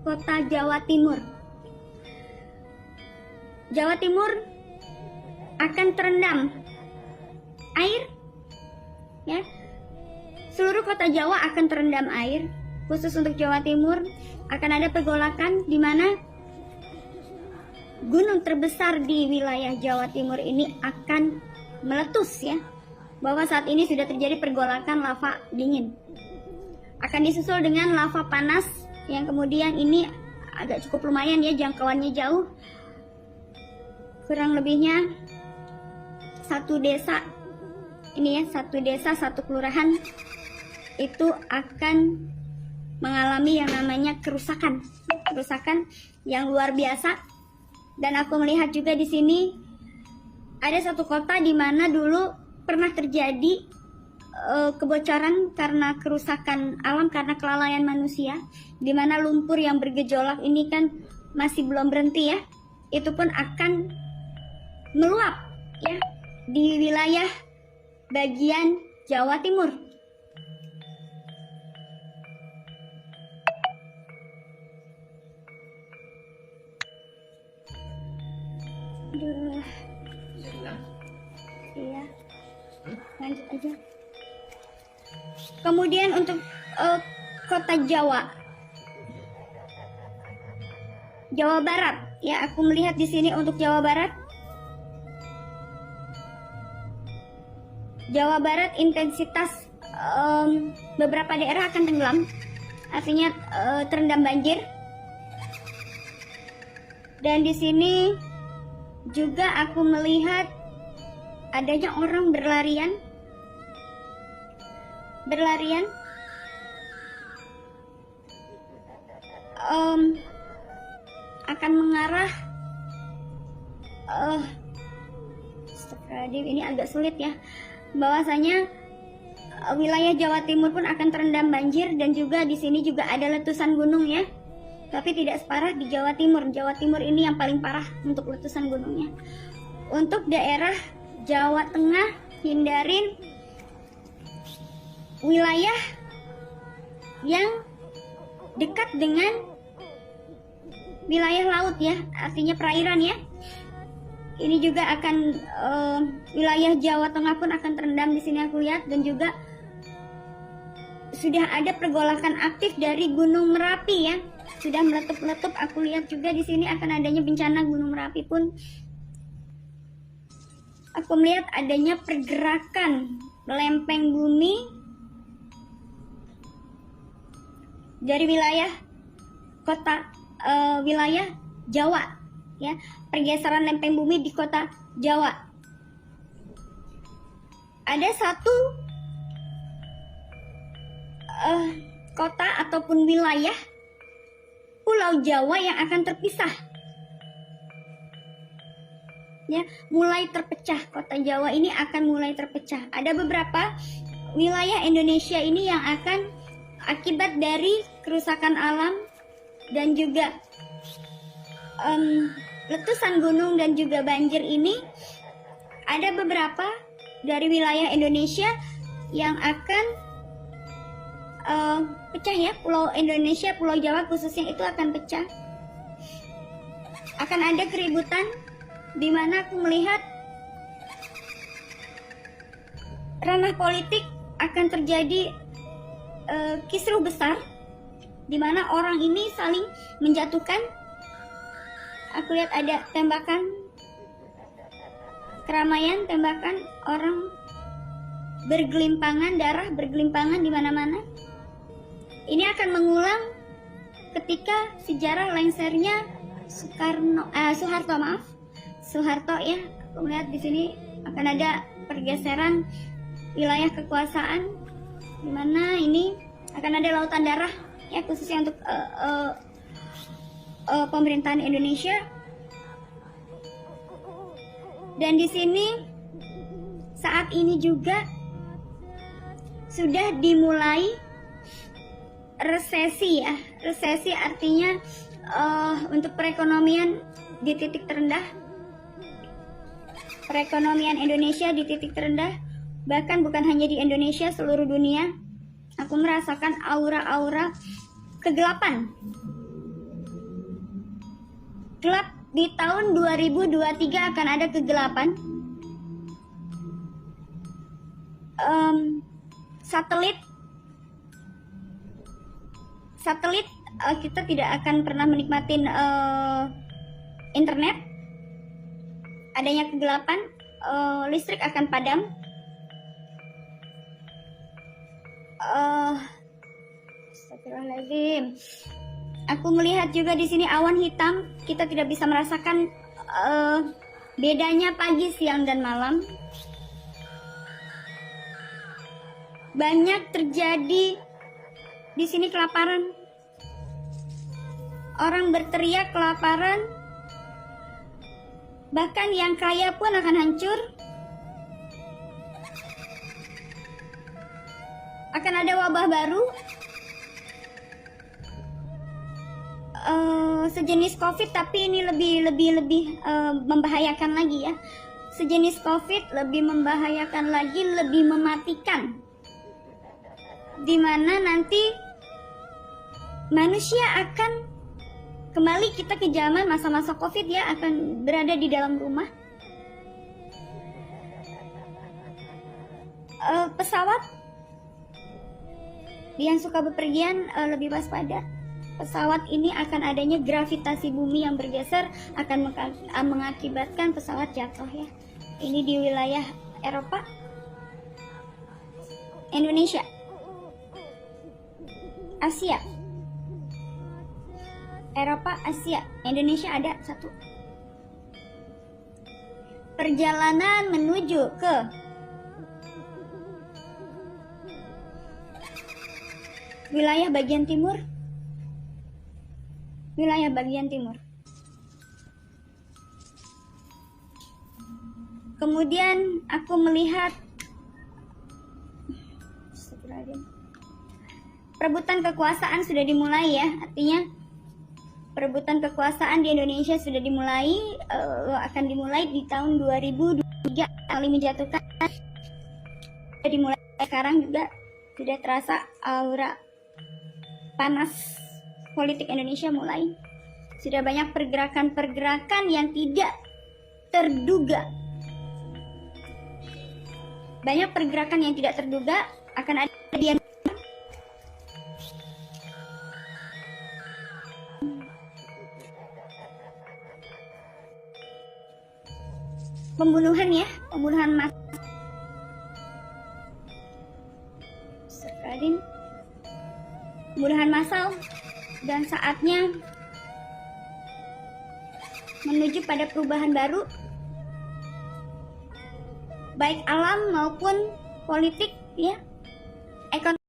kota Jawa Timur. Jawa Timur akan terendam air, ya. Seluruh kota Jawa akan terendam air. Khusus untuk Jawa Timur akan ada pergolakan di mana gunung terbesar di wilayah Jawa Timur ini akan meletus, ya. Bahwa saat ini sudah terjadi pergolakan lava dingin. Akan disusul dengan lava panas yang kemudian ini agak cukup lumayan, ya, jangkauannya jauh. Kurang lebihnya satu desa, ini ya, satu desa, satu kelurahan itu akan mengalami yang namanya kerusakan yang luar biasa. Dan aku melihat juga di sini ada satu kota di mana dulu pernah terjadi kebocoran karena kerusakan alam, karena kelalaian manusia, di mana lumpur yang bergejolak ini kan masih belum berhenti, ya. Itu pun akan meluap, ya, di wilayah bagian Jawa Timur. Iya, lanjut aja. Kemudian untuk kota Jawa Barat, ya, aku melihat di sini untuk Jawa Barat intensitas beberapa daerah akan tenggelam, artinya terendam banjir. Dan di sini juga aku melihat adanya orang berlarian akan mengarah ini agak sulit, ya, bahwasanya wilayah Jawa Timur pun akan terendam banjir. Dan juga di sini juga ada letusan gunung, ya, tapi tidak separah di Jawa Timur. Jawa Timur ini yang paling parah untuk letusan gunungnya. Untuk daerah Jawa Tengah, hindarin wilayah yang dekat dengan wilayah laut, ya, artinya perairan, ya. Ini juga akan wilayah Jawa Tengah pun akan terendam di sini aku lihat. Dan juga sudah ada pergolakan aktif dari Gunung Merapi, ya, sudah meletup-letup. Aku lihat juga di sini akan adanya bencana Gunung Merapi pun. Aku melihat adanya pergerakan lempeng bumi dari wilayah wilayah Jawa, ya, pergeseran lempeng bumi di kota Jawa. Ada satu kota ataupun wilayah Pulau Jawa yang akan terpisah, ya, mulai terpecah. Kota Jawa ini akan mulai terpecah. Ada beberapa wilayah Indonesia ini yang akan akibat dari kerusakan alam dan juga letusan gunung dan juga banjir ini. Ada beberapa dari wilayah Indonesia yang akan pecah, ya, Pulau Indonesia, Pulau Jawa khususnya itu akan pecah. Akan ada keributan di mana aku melihat ranah politik akan terjadi kisruh besar di mana orang ini saling menjatuhkan. Aku lihat ada tembakan, keramaian, tembakan, orang bergelimpangan, darah bergelimpangan di mana-mana. Ini akan mengulang ketika sejarah lengsernya Soeharto, ya. Aku melihat di sini akan ada pergeseran wilayah kekuasaan di mana ini akan ada lautan darah, ya, khususnya untuk pemerintahan Indonesia. Dan di sini saat ini juga sudah dimulai resesi, ya. Resesi artinya untuk perekonomian di titik terendah. Perekonomian Indonesia di titik terendah. Bahkan bukan hanya di Indonesia, seluruh dunia. Aku merasakan aura-aura kegelapan gelap. Di tahun 2023 akan ada kegelapan. Satelit kita tidak akan pernah menikmati internet. Adanya kegelapan, listrik akan padam. Astagfirullahaladzim. Aku melihat juga di sini awan hitam. Kita tidak bisa merasakan bedanya pagi, siang, dan malam. Banyak terjadi di sini kelaparan. Orang berteriak kelaparan. Bahkan yang kaya pun akan hancur. Akan ada wabah baru. Sejenis COVID, tapi ini lebih membahayakan lagi ya. Sejenis COVID lebih membahayakan lagi, lebih mematikan. Dimana nanti manusia akan kembali kita ke zaman masa-masa COVID ya, akan berada di dalam rumah. Pesawat yang suka bepergian lebih waspada. Pesawat ini akan adanya gravitasi bumi yang bergeser, akan mengakibatkan pesawat jatuh ya. Ini di wilayah Eropa, Indonesia, Asia. Eropa, Asia, Indonesia ada satu. Perjalanan menuju ke wilayah bagian timur. Wilayah bagian timur. Kemudian aku melihat perebutan kekuasaan sudah dimulai ya. Artinya perebutan kekuasaan di Indonesia sudah dimulai, akan dimulai di tahun 2023 kali menjatuhkan. Sudah dimulai sekarang juga sudah terasa aura panas politik Indonesia mulai. Sudah banyak pergerakan-pergerakan yang tidak terduga. Banyak pergerakan yang tidak terduga akan ada di pembunuhan ya, pembunuhan massal. Pembunuhan massal, dan saatnya menuju pada perubahan baru, baik alam maupun politik ya, ekonomi.